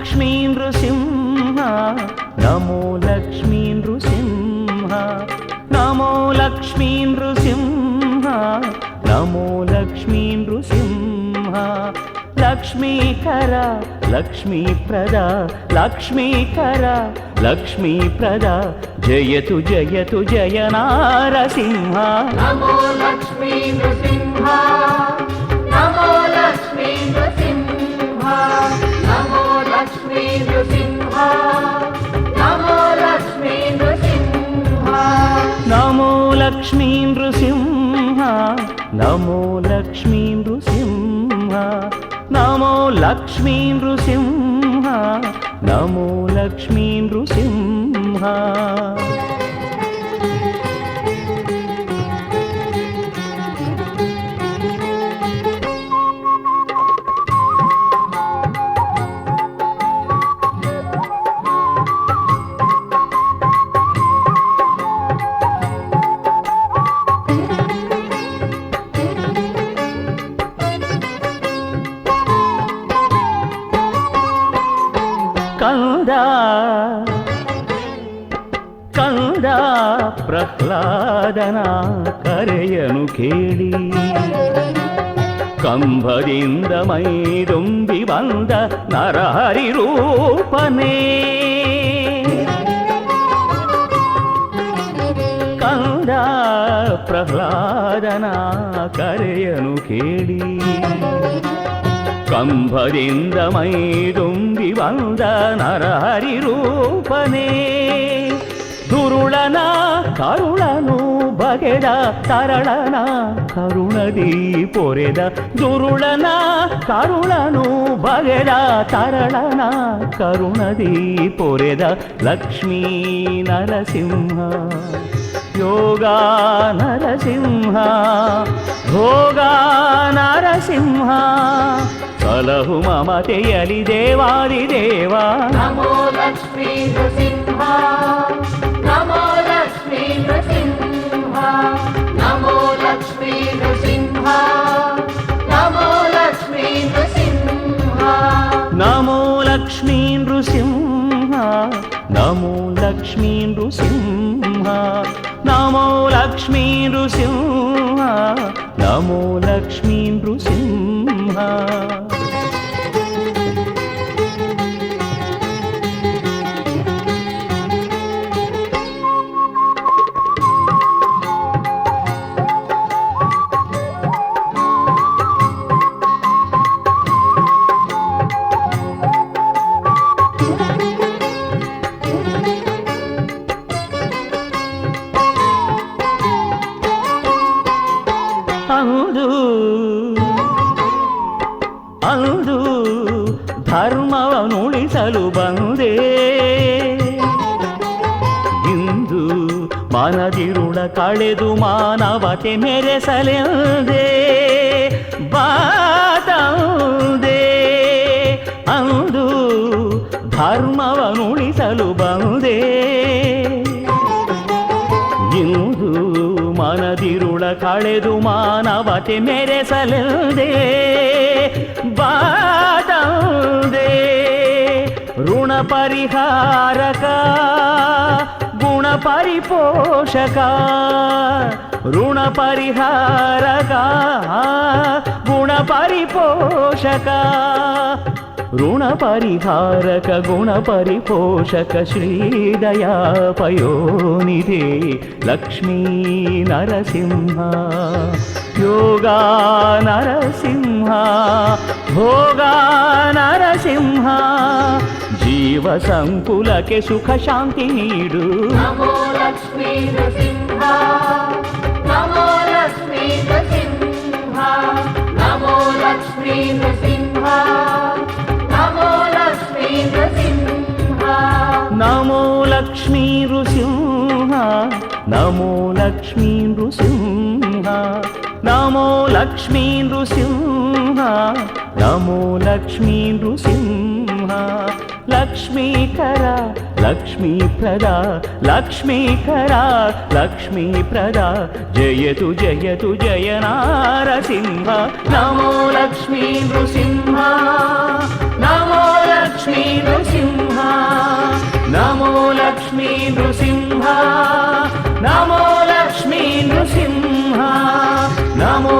लक्ष्मी नृसिंह नमो लक्ष्मी नृसिंह नमो लक्ष्मी नृसिंह नमो लक्ष्मी नृसिंह लक्ष्मीकर लक्ष्मीप्रदा लक्ष्मीकर लक्ष्मीप्रदा जयतु जयतु जय नारसिंह नमो लक्ष्मी नृसिंह नमो लक्ष्मी नृसिंह नमो लक्ष्मी नृसिंह नमो लक्ष्मी नृसिंह नमो लक्ष्मी नृसिंह नमो लक्ष्मी नृसिंह नमो लक्ष्मी नृसिंह नमो लक्ष्मी नृसिंह ಕಂದ ಪ್ರಹ್ಲಾದನ ಕರೆಯನು ಕೇಳಿ ಕಂಬದಿಂದ ಮೈದುಂಬಿ ಬಂದ ನರಹರಿ ರೂಪನೇ ಕಂದ ಪ್ರಹ್ಲಾದನ ಕರೆಯನು ಕೇಳಿ ಕಂಬದಿಂದ ಮೈದುಂಬಿ ಬಂದ ನರಹರಿ ರೂಪನೇ ದುರುಳನ ಕರುಳನು ಬಗೆದ ತರಳನ ಕರುಣದಿ ಪೊರೆದ ದುರುಳನ ಕರುಳನು ಬಗೆದ ತರಳನ ಕರುಣದಿ ಪೊರೆದ ಲಕ್ಷ್ಮೀ ನರಸಿಂಹ ಯೋಗ ನರಸಿಂಹ ಭೋಗ ನರಸಿಂಹ ಕಲಹು ಮಮತೆಯಲಿ ದೇವಾದಿದೇವ नमो लक्ष्मी नृसिंह नमो लक्ष्मी नृसिंह नमो लक्ष्मी नृसिंह नमो लक्ष्मी नृसिंह नमो लक्ष्मी नृसिंह नमो लक्ष्मी नृसिंह नमो लक्ष्मी नृसिंह नमो लक्ष्मी नृसिंह ಅಂದು ಧರ್ಮವನುಳಿಸಲು ಬಂದೆ ಇಂದು ಮನದಿರುಳ ಕಳೆದು ಮಾನವತೆ ಮೆರೆಸಲೆಂದೆ ಬಾತಂದೆ ಅಂದು ಧರ್ಮವನುಳಿಸಲು ಬಂದೆ ಇಂದು ಮನದಿರುಳ ಕಳೆದು ಮಾನವತೆ ಮೆರೆಸಲೆಂದೆ ಬಾತಂದೆ ಋಣ ಪರಿಹಾರಕ ಗುಣ ಪರಿಪೋಷಕ ಋಣ ಪರಿಹಾರಕ ಗುಣ ಪರಿಪೋಷಕ ಋಣ ಪರಿಹಾರಕ ಗುಣ ಪರಿಪೋಷಕ ಶ್ರೀದಯಾ ಪಯೋನಿಧಿ ಲಕ್ಷ್ಮೀ ನರಸಿಂಹ ಯೋಗ ನರಸಿಂಹ ಭೋಗ ನರಸಿಂಹ ಜೀವ ಸಂಕುಲಕ್ಕೆ ಸುಖ ಶಾಂತಿ ನೀಡು नमो लक्ष्मी नृसिंह नमो लक्ष्मी नृसिंह नमो लक्ष्मी नृसिंह नमो लक्ष्मी नृसिंह नमो लक्ष्मी नृसिंह नमो लक्ष्मी नृसिंह नमो लक्ष्मी नृसिंह नमो लक्ष्मी नृसिंह लक्ष्मीकर लक्ष्मीप्रदा लक्ष्मीकर लक्ष्मीप्रदा जयतु जयतु जय नारसिंह नमो लक्ष्मी नृसिंह नमो लक्ष्मी లక్ష్మీ నృసింహ నమో లక్ష్మీ నృసింహ నమో లక్ష్మీ నృసింహ నమో